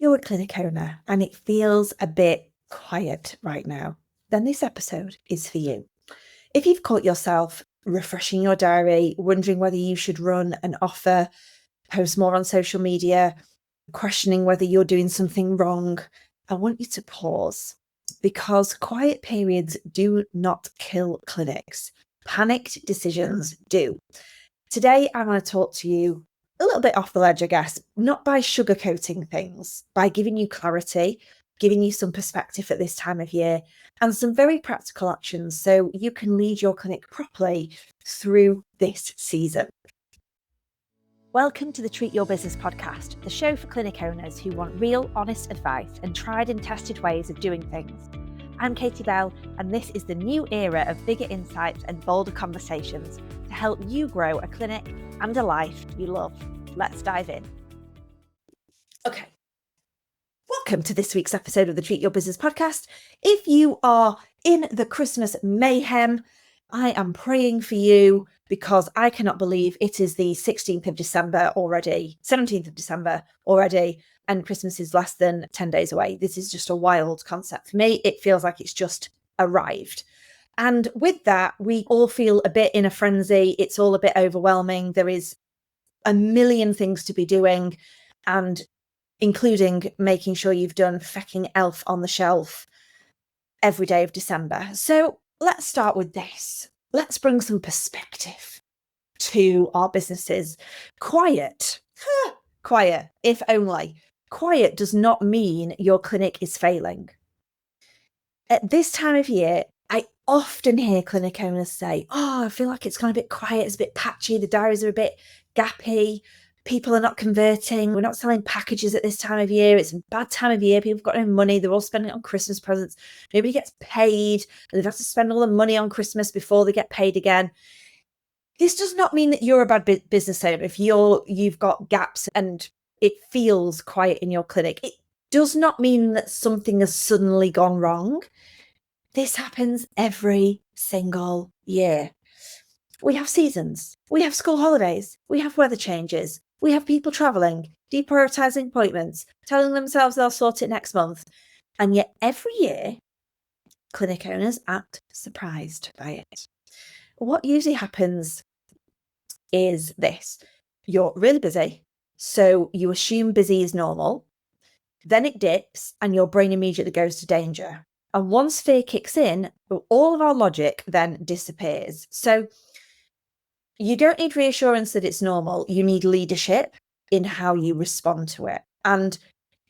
you're a clinic owner and it feels a bit quiet right now, then this episode is for you. If you've caught yourself refreshing your diary, wondering whether you should run an offer, post more on social media, questioning whether you're doing something wrong, I want you to pause, because quiet periods do not kill clinics. Panicked decisions do. Today, I want to talk to you a little bit off the ledge, I guess, not by sugarcoating things, by giving you clarity, giving you some perspective at this time of year, and some very practical actions so you can lead your clinic properly through this season. Welcome to the Treat Your Business podcast, the show for clinic owners who want real, honest advice and tried and tested ways of doing things. I'm Katie Bell, and this is the new era of bigger insights and bolder conversations to help you grow a clinic and a life you love. Let's dive in. Okay. Welcome to this week's episode of the Treat Your Business podcast. If you are in the Christmas mayhem, I am praying for you because I cannot believe it is the 16th of December already, 17th of December already, and Christmas is less than 10 days away. This is just a wild concept for me. It feels like it's just arrived. And with that, we all feel a bit in a frenzy. It's all a bit overwhelming. There is a million things to be doing, and including making sure you've done fecking elf on the shelf every day of December. So let's start with this. Let's bring some perspective to our businesses. Quiet, if only. Quiet does not mean your clinic is failing. At this time of year, I often hear clinic owners say, I feel like it's gone a bit quiet, it's a bit patchy, the diaries are a bit gappy, people are not converting, we're not selling packages at this time of year, it's a bad time of year, people have got no money, they're all spending it on Christmas presents, nobody gets paid, and they've got to spend all the money on Christmas before they get paid again. This does not mean that you're a bad business owner if you've got gaps and it feels quiet in your clinic. It does not mean that something has suddenly gone wrong. This happens every single year. We have seasons, we have school holidays, we have weather changes, we have people travelling, deprioritising appointments, telling themselves they'll sort it next month. And yet every year, clinic owners act surprised by it. What usually happens is this. You're really busy, so you assume busy is normal. Then it dips and your brain immediately goes to danger. And once fear kicks in, all of our logic then disappears. So you don't need reassurance that it's normal. You need leadership in how you respond to it. And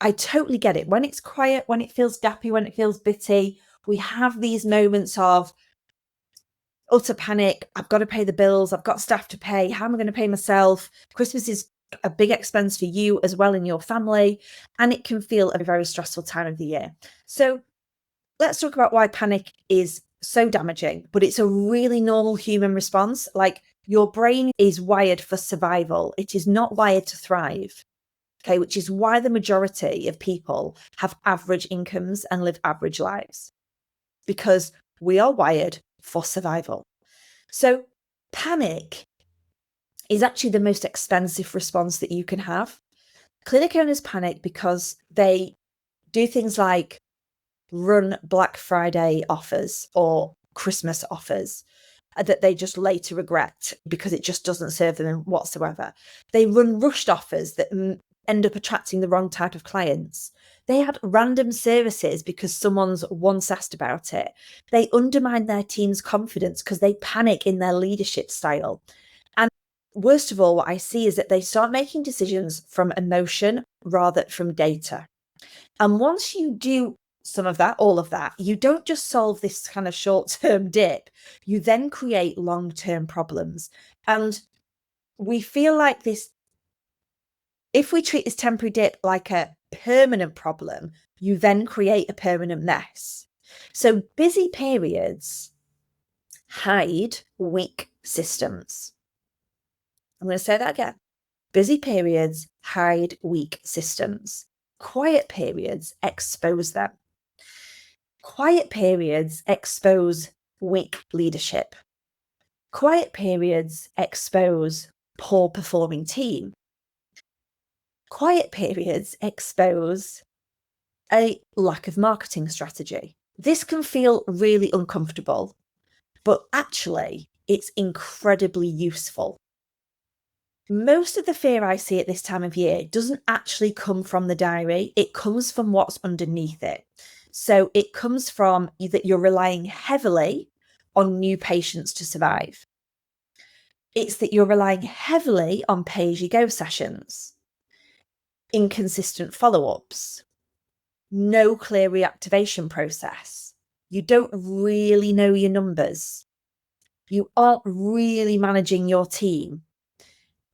I totally get it. When it's quiet, when it feels gappy, when it feels bitty, we have these moments of utter panic. I've got to pay the bills. I've got staff to pay. How am I going to pay myself? Christmas is a big expense for you as well in your family. And it can feel a very stressful time of the year. So let's talk about why panic is so damaging, but it's a really normal human response. Like, your brain is wired for survival. It is not wired to thrive. Okay, which is why the majority of people have average incomes and live average lives, because we are wired for survival. So panic is actually the most expensive response that you can have. Clinic owners panic because they do things like run Black Friday offers or Christmas offers that they just later regret because it just doesn't serve them whatsoever. They run rushed offers that end up attracting the wrong type of clients. They add random services because someone's once asked about it. They undermine their team's confidence because they panic in their leadership style. And worst of all, what I see is that they start making decisions from emotion rather from data. And once you do some of that, all of that, you don't just solve this kind of short-term dip, you then create long-term problems. And we feel like this, if we treat this temporary dip like a permanent problem, you then create a permanent mess. So busy periods hide weak systems. I'm going to say that again. Busy periods hide weak systems. Quiet periods expose them. Quiet periods expose weak leadership. Quiet periods expose poor performing team. Quiet periods expose a lack of marketing strategy. This can feel really uncomfortable, but actually, it's incredibly useful. Most of the fear I see at this time of year doesn't actually come from the diary, it comes from what's underneath it. So it comes from that you're relying heavily on new patients to survive. It's that you're relying heavily on pay-as-you-go sessions, inconsistent follow-ups, no clear reactivation process. You don't really know your numbers. You aren't really managing your team.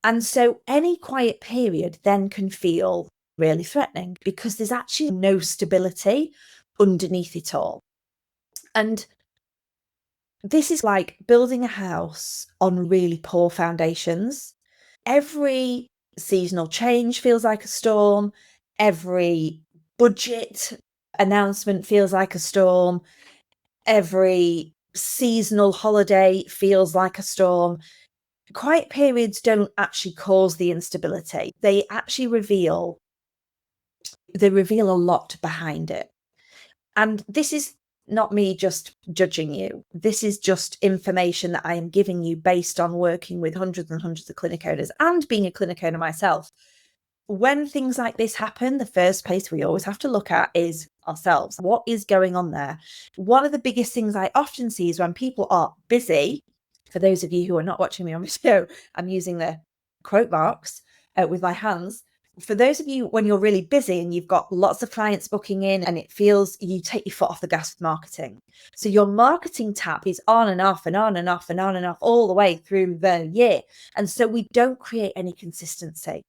And so any quiet period then can feel really threatening because there's actually no stability underneath it all. And this is like building a house on really poor foundations. Every seasonal change feels like a storm. Every budget announcement feels like a storm. Every seasonal holiday feels like a storm. Quiet periods don't actually cause the instability. They actually reveal a lot behind it. And this is not me just judging you. This is just information that I am giving you based on working with hundreds and hundreds of clinic owners and being a clinic owner myself. When things like this happen, the first place we always have to look at is ourselves. What is going on there? One of the biggest things I often see is when people are busy. For those of you who are not watching me on video, I'm using the quote marks with my hands. For those of you, when you're really busy and you've got lots of clients booking in and it feels you take your foot off the gas with marketing. So your marketing tap is on and off and on and off and on and off all the way through the year. And so we don't create any consistency.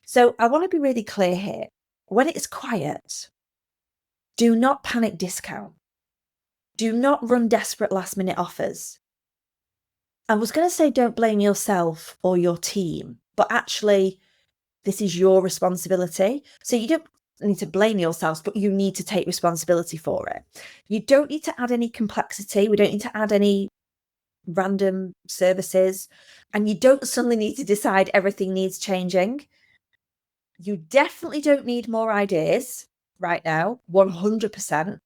So I want to be really clear here. When it's quiet, do not panic discount. Do not run desperate last minute offers. I was going to say don't blame yourself or your team, but actually this is your responsibility. So you don't need to blame yourselves, but you need to take responsibility for it. You don't need to add any complexity. We don't need to add any random services. And you don't suddenly need to decide everything needs changing. You definitely don't need more ideas right now, 100%.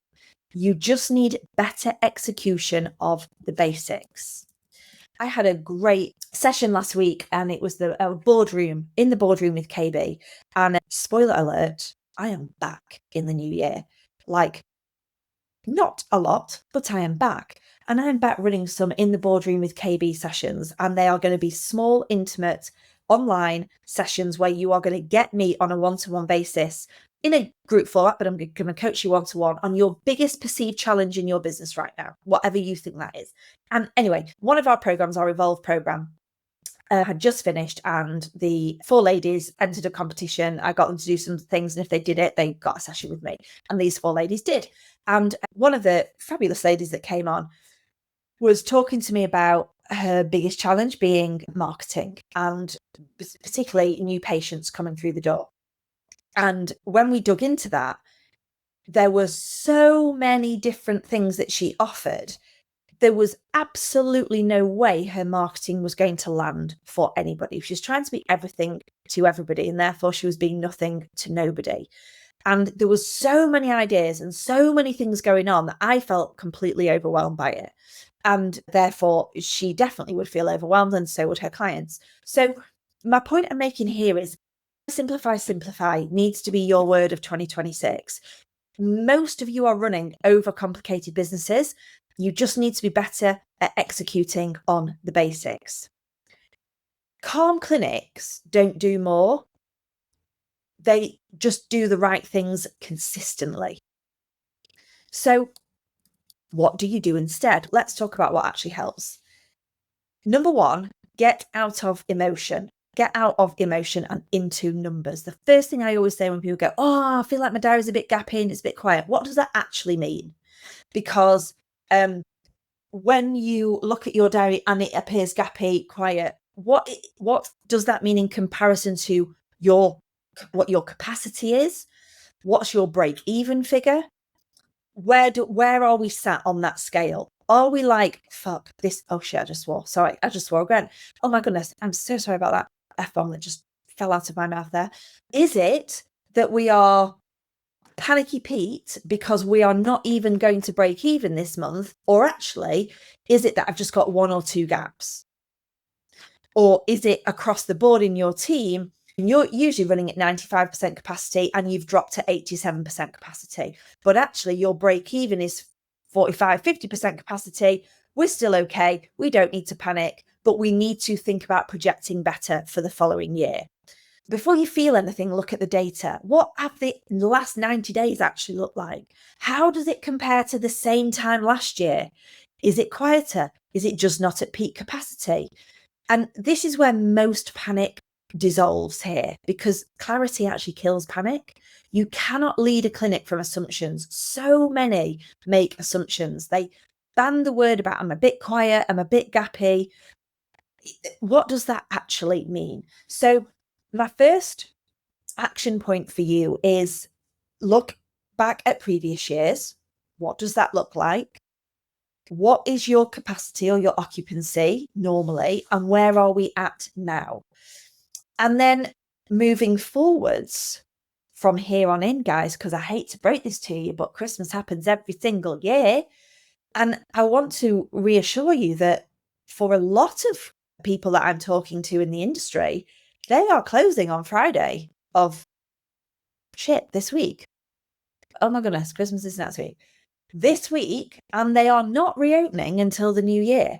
You just need better execution of the basics. I had a great session last week and it was the boardroom with KB. And spoiler alert, I am back in the new year. Like, not a lot, but I am back. And I'm back running some in the boardroom with KB sessions. And they are going to be small, intimate, online sessions where you are going to get me on a one-to-one basis in a group format, but I'm going to coach you one-to-one on your biggest perceived challenge in your business right now, whatever you think that is. And anyway, one of our programs, our Evolve program, had just finished and the 4 ladies entered a competition. I got them to do some things, and if they did it, they got a session with me. And these 4 ladies did. And one of the fabulous ladies that came on was talking to me about her biggest challenge being marketing and particularly new patients coming through the door. And when we dug into that, there were so many different things that she offered. There was absolutely no way her marketing was going to land for anybody. She was trying to be everything to everybody, and therefore she was being nothing to nobody. And there was so many ideas and so many things going on that I felt completely overwhelmed by it. And therefore, she definitely would feel overwhelmed, and so would her clients. So my point I'm making here is simplify needs to be your word of 2026. Most of you are running overcomplicated businesses. You just need to be better at executing on the basics. Calm clinics don't do more. They just do the right things consistently. So what do you do instead? Let's talk about what actually helps. Number 1, get out of emotion. Get out of emotion and into numbers. The first thing I always say when people go, oh, I feel like my diary's a bit gappy and it's a bit quiet. What does that actually mean? Because when you look at your diary and it appears gappy, quiet, what does that mean in comparison to what your capacity is? What's your break-even figure? Where are we sat on that scale? Are we like, fuck this? Oh shit, I just swore. Sorry, I just swore again. Oh my goodness, I'm so sorry about that F-bomb that just fell out of my mouth there. Is it that we are panicky Pete because we are not even going to break even this month? Or actually, is it that I've just got one or two gaps? Or is it across the board in your team? You're usually running at 95% capacity and you've dropped to 87% capacity. But actually, your break even is 45, 50% capacity. We're still okay. We don't need to panic, but we need to think about projecting better for the following year. Before you feel anything, look at the data. What have the last 90 days actually looked like? How does it compare to the same time last year? Is it quieter? Is it just not at peak capacity? And this is where most panic dissolves here, because clarity actually kills panic. You cannot lead a clinic from assumptions. So many make assumptions. They ban the word about I'm a bit quiet, I'm a bit gappy. What does that actually mean? So my first action point for you is look back at previous years. What does that look like? What is your capacity or your occupancy normally? And where are we at now? And then moving forwards from here on in, guys, because I hate to break this to you, but Christmas happens every single year. And I want to reassure you that for a lot of people that I'm talking to in the industry, they are closing on Friday of this week. Oh my goodness, Christmas is next week. This week, and they are not reopening until the new year.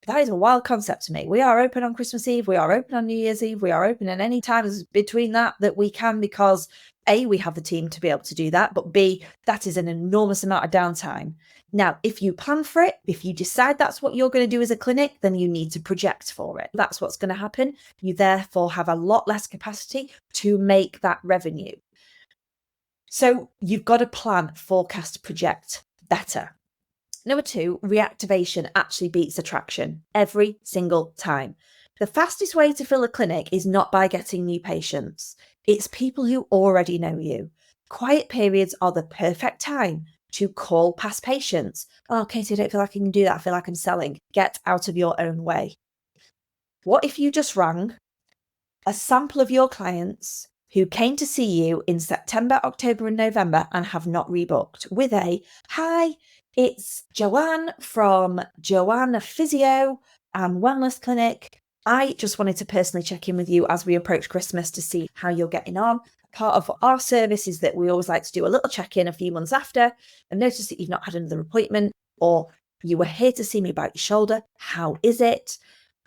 That is a wild concept to me. We are open on Christmas Eve. We are open on New Year's Eve. We are open at any times between that we can, because A, we have the team to be able to do that, but B, that is an enormous amount of downtime. Now, if you plan for it, if you decide that's what you're going to do as a clinic, then you need to project for it. That's what's going to happen. You therefore have a lot less capacity to make that revenue. So you've got to plan, forecast, project better. Number 2, reactivation actually beats attraction every single time. The fastest way to fill a clinic is not by getting new patients. It's people who already know you. Quiet periods are the perfect time to call past patients. Oh, Katie, I don't feel like I can do that. I feel like I'm selling. Get out of your own way. What if you just rang a sample of your clients who came to see you in September, October, and November and have not rebooked with a, hi, it's Joanne from Joanne Physio and Wellness Clinic. I just wanted to personally check in with you as we approach Christmas to see how you're getting on. Part of our service is that we always like to do a little check-in a few months after and notice that you've not had another appointment, or you were here to see me about your shoulder. How is it?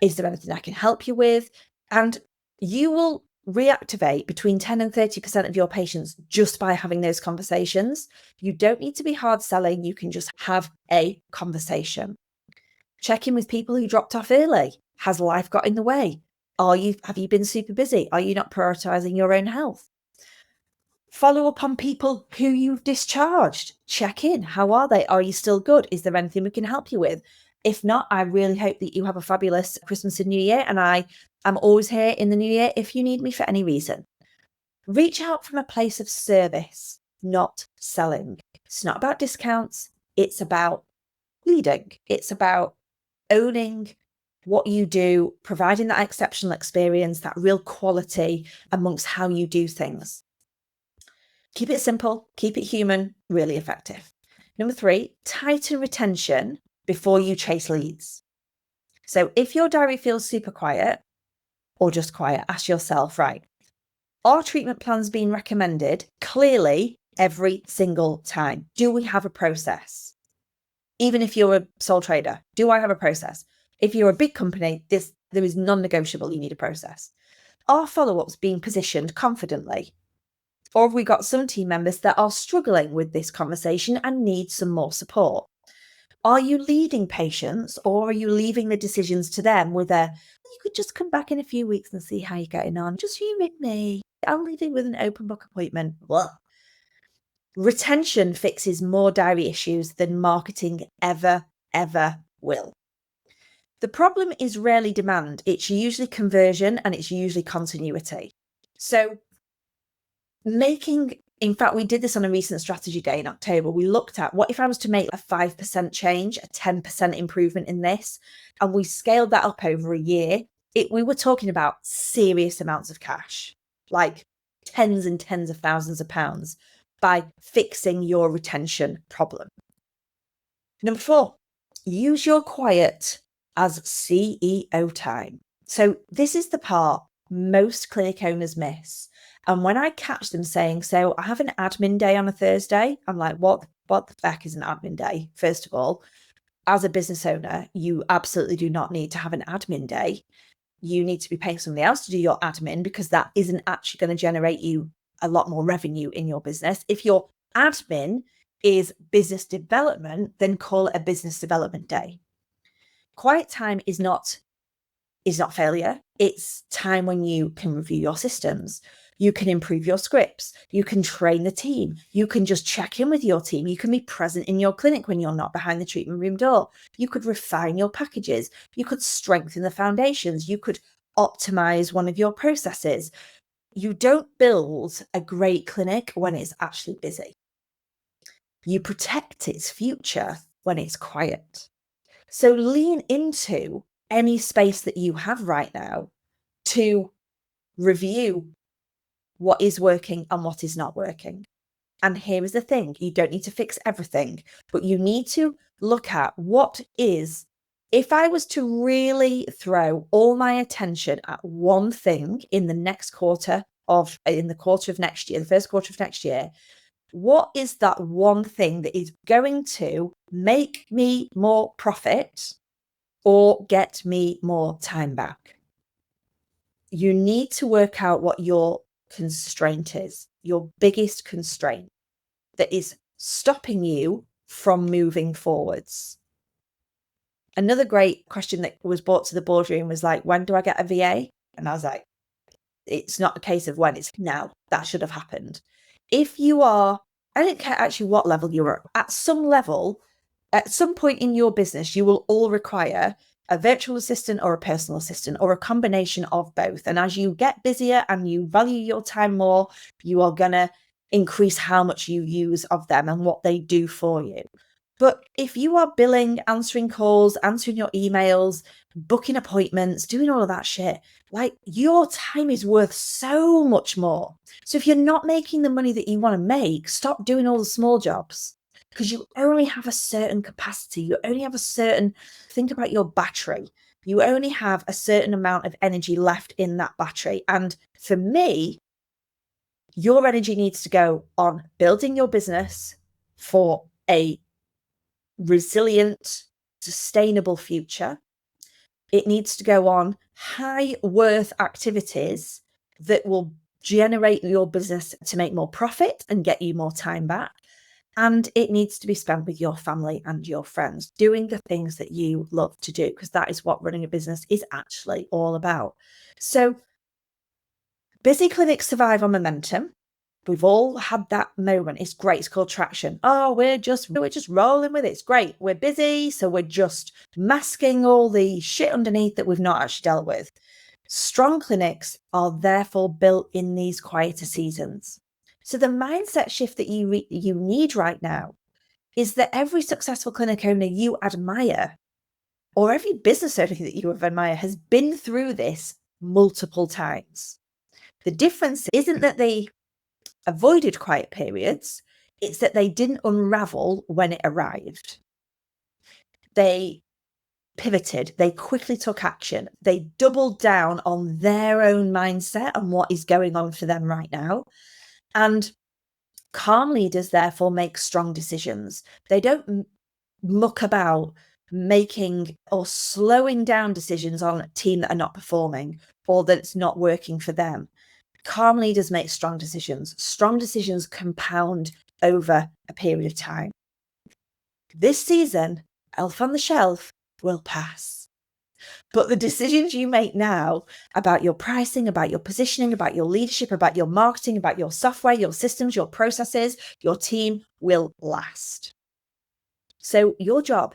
Is there anything I can help you with? And you will reactivate between 10 and 30% of your patients just by having those conversations. You don't need to be hard selling. You can just have a conversation. Check in with people who dropped off early. Has life got in the way? Have you been super busy? Are you not prioritizing your own health? Follow up on people who you've discharged. Check in. How are they? Are you still good? Is there anything we can help you with? If not, I really hope that you have a fabulous Christmas and New Year. And I'm always here in the new year if you need me for any reason. Reach out from a place of service, not selling. It's not about discounts. It's about leading. It's about owning what you do, providing that exceptional experience, that real quality amongst how you do things. Keep it simple, keep it human, really effective. Number 3, tighten retention before you chase leads. So if your diary feels super quiet or just quiet, ask yourself, right, are treatment plans being recommended clearly every single time? Do we have a process? Even if you're a sole trader, do I have a process? If you're a big company, there is non-negotiable, you need a process. Are follow-ups being positioned confidently? Or have we got some team members that are struggling with this conversation and need some more support? Are you leading patients, or are you leaving the decisions to them with you could just come back in a few weeks and see how you're getting on. Just you with me. I'll leave you with an open book appointment. Blah. Retention fixes more diary issues than marketing ever will. The problem is rarely demand. It's usually conversion and it's usually continuity. So in fact, we did this on a recent strategy day in October. We looked at what if I was to make a 5% change, a 10% improvement in this, and we scaled that up over a year. we were talking about serious amounts of cash, like tens and tens of thousands of pounds, by fixing your retention problem. Number 4, use your quiet as CEO time. So this is the part most clinic owners miss. And when I catch them saying, so I have an admin day on a Thursday, I'm like, what the heck is an admin day? First of all, as a business owner, you absolutely do not need to have an admin day. You need to be paying somebody else to do your admin, because that isn't actually going to generate you a lot more revenue in your business. If your admin is business development, then call it a business development day. Quiet time is not failure. It's time when you can review your systems. You can improve your scripts. You can train the team. You can just check in with your team. You can be present in your clinic when you're not behind the treatment room door. You could refine your packages. You could strengthen the foundations. You could optimize one of your processes. You don't build a great clinic when it's actually busy. You protect its future when it's quiet. So lean into any space that you have right now to review what is working and what is not working. And here is the thing, you don't need to fix everything, but you need to look at what is, if I was to really throw all my attention at one thing in the quarter of next year, the first quarter of next year, what is that one thing that is going to make me more profit or get me more time back? You need to work out what your constraint is, your biggest constraint that is stopping you from moving forwards. Another great question that was brought to the boardroom was like, when do I get a VA? And I was like, it's not a case of when, it's now. That should have happened. If you are, I don't care actually what level you're at some level, at some point in your business, you will all require a virtual assistant or a personal assistant or a combination of both. And as you get busier and you value your time more, you are going to increase how much you use of them and what they do for you. But if you are billing, answering calls, answering your emails, booking appointments, doing all of that shit, like, your time is worth so much more. So if you're not making the money that you want to make, stop doing all the small jobs, because you only have a certain capacity. You only have think about your battery. You only have a certain amount of energy left in that battery. And for me, your energy needs to go on building your business for a resilient, sustainable future. It needs to go on high worth activities that will generate your business to make more profit and get you more time back. And it needs to be spent with your family and your friends, doing the things that you love to do, because that is what running a business is actually all about. So busy clinics survive on momentum. We've all had that moment. It's great. It's called traction. Oh, we're just rolling with it. It's great. We're busy, so we're just masking all the shit underneath that we've not actually dealt with. Strong clinics are therefore built in these quieter seasons. So the mindset shift that you need right now is that every successful clinic owner you admire, or every business owner that you admire, has been through this multiple times. The difference isn't that they avoided quiet periods, it's that they didn't unravel when it arrived. They pivoted, they quickly took action, they doubled down on their own mindset and what is going on for them right now. And calm leaders therefore make strong decisions. They don't muck about making or slowing down decisions on a team that are not performing or that's not working for them. Calm leaders make strong decisions. Strong decisions compound over a period of time. This season, Elf on the Shelf will pass. But the decisions you make now about your pricing, about your positioning, about your leadership, about your marketing, about your software, your systems, your processes, your team will last. So your job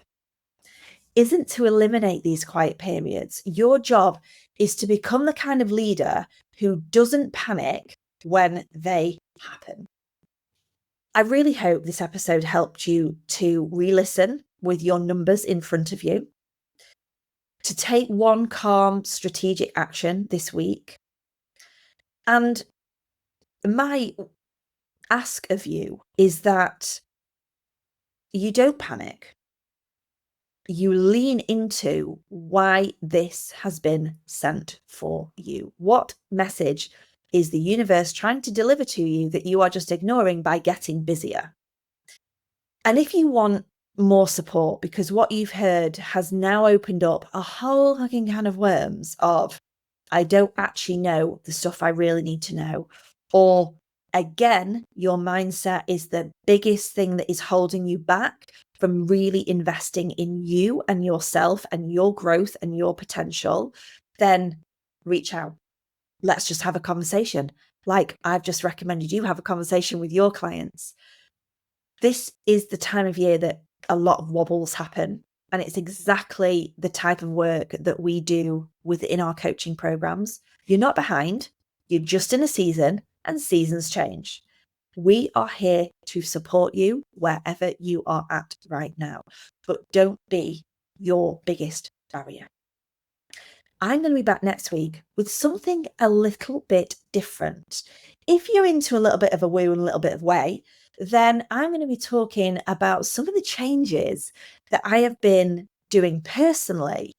isn't to eliminate these quiet periods. Your job is to become the kind of leader who doesn't panic when they happen. I really hope this episode helped you to re-listen with your numbers in front of you. to take one calm, strategic action this week. And my ask of you is that you don't panic. You lean into why this has been sent for you. What message is the universe trying to deliver to you that you are just ignoring by getting busier? And if you want more support, because what you've heard has now opened up a whole fucking can of worms of, I don't actually know the stuff I really need to know. Or again, your mindset is the biggest thing that is holding you back from really investing in you and yourself and your growth and your potential, then reach out. Let's just have a conversation. Like I've just recommended you have a conversation with your clients. This is the time of year that a lot of wobbles happen. And it's exactly the type of work that we do within our coaching programs. You're not behind, you're just in a season, and seasons change. We are here to support you wherever you are at right now, but don't be your biggest barrier. I'm going to be back next week with something a little bit different. If you're into a little bit of a woo and a little bit of way, then I'm going to be talking about some of the changes that I have been doing personally.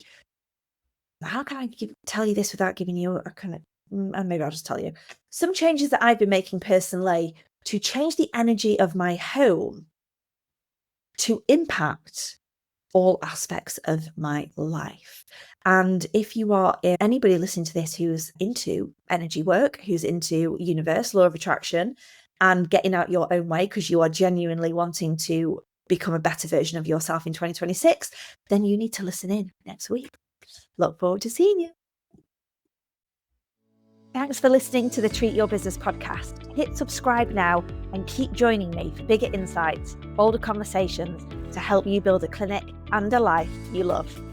How can I tell you this without giving you a kind of, and maybe I'll just tell you some changes that I've been making personally to change the energy of my home to impact all aspects of my life. And if you are anybody listening to this who's into energy work, who's into universe, law of attraction, and getting out your own way because you are genuinely wanting to become a better version of yourself in 2026, then you need to listen in next week. Look forward to seeing you. Thanks for listening to the Treat Your Business podcast. Hit subscribe now and keep joining me for bigger insights, bolder conversations to help you build a clinic and a life you love.